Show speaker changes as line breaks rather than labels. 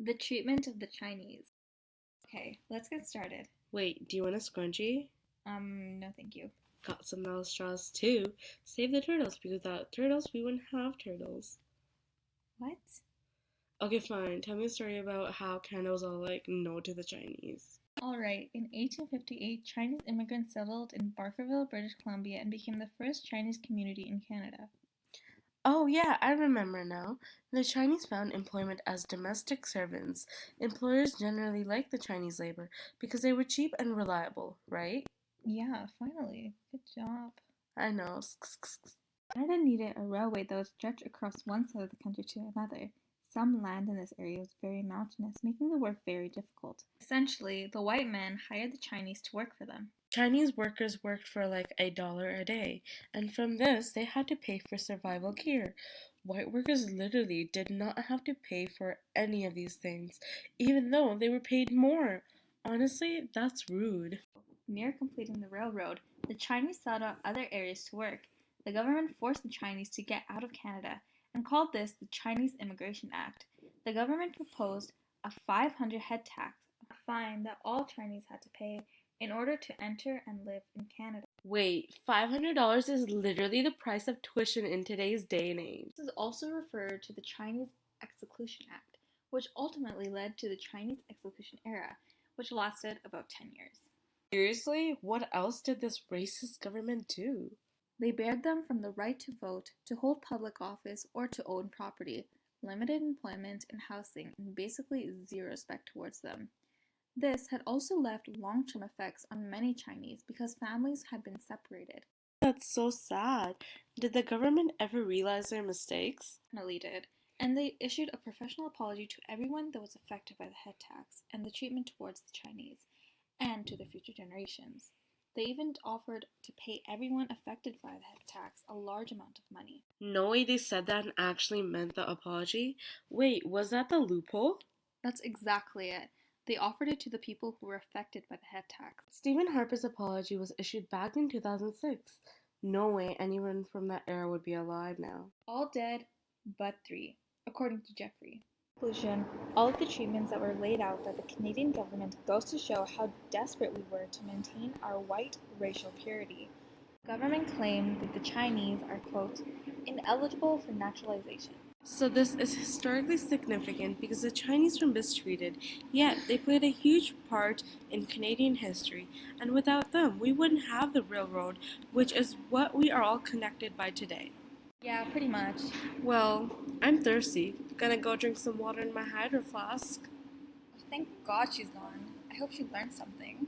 The treatment of the Chinese. Okay, let's get started.
Wait, do you want a scrunchie?
No thank you.
Got some metal straws too. Save the turtles, because without turtles, we wouldn't have turtles.
What?
Okay, fine. Tell me a story about how Canada was all like, no to the Chinese.
Alright, in 1858, Chinese immigrants settled in Barkerville, British Columbia and became the first Chinese community in Canada.
Oh, yeah, I remember now. The Chinese found employment as domestic servants. Employers generally liked the Chinese labor because they were cheap and reliable, right?
Yeah, finally. Good job.
I know.
Canada needed a railway that would stretch across one side of the country to another. Some land in this area was very mountainous, making the work very difficult. Essentially, the white men hired the Chinese to work for them.
Chinese workers worked for like $1 a day, and from this they had to pay for survival gear. White workers literally did not have to pay for any of these things, even though they were paid more. Honestly, that's rude.
Near completing the railroad, the Chinese sought out other areas to work. The government forced the Chinese to get out of Canada and called this the Chinese Immigration Act. The government proposed a 500 head tax, a fine that all Chinese had to pay in order to enter and live in Canada.
Wait, $500 is literally the price of tuition in today's day and age.
This is also referred to the Chinese Exclusion Act, which ultimately led to the Chinese Exclusion Era, which lasted about 10 years.
Seriously? What else did this racist government do?
They barred them from the right to vote, to hold public office, or to own property, limited employment and housing, and basically zero respect towards them. This had also left long-term effects on many Chinese because families had been separated.
That's so sad. Did the government ever realize their mistakes?
Definitely did, and they issued a professional apology to everyone that was affected by the head tax and the treatment towards the Chinese, and to the future generations. They even offered to pay everyone affected by the head tax a large amount of money.
No way they said that and actually meant the apology? Wait, was that the loophole?
That's exactly it. They offered it to the people who were affected by the head tax.
Stephen Harper's apology was issued back in 2006. No way anyone from that era would be alive now.
All dead but 3, according to Jeffrey. In conclusion, all of the treatments that were laid out by the Canadian government goes to show how desperate we were to maintain our white racial purity. The government claimed that the Chinese are, quote, ineligible for naturalization.
So this is historically significant because the Chinese were mistreated, yet they played a huge part in Canadian history, and without them we wouldn't have the railroad, which is what we are all connected by today.
Yeah, pretty much.
Well, I'm thirsty. Gonna go drink some water in my hydro flask.
Thank God she's gone. I hope she learned something.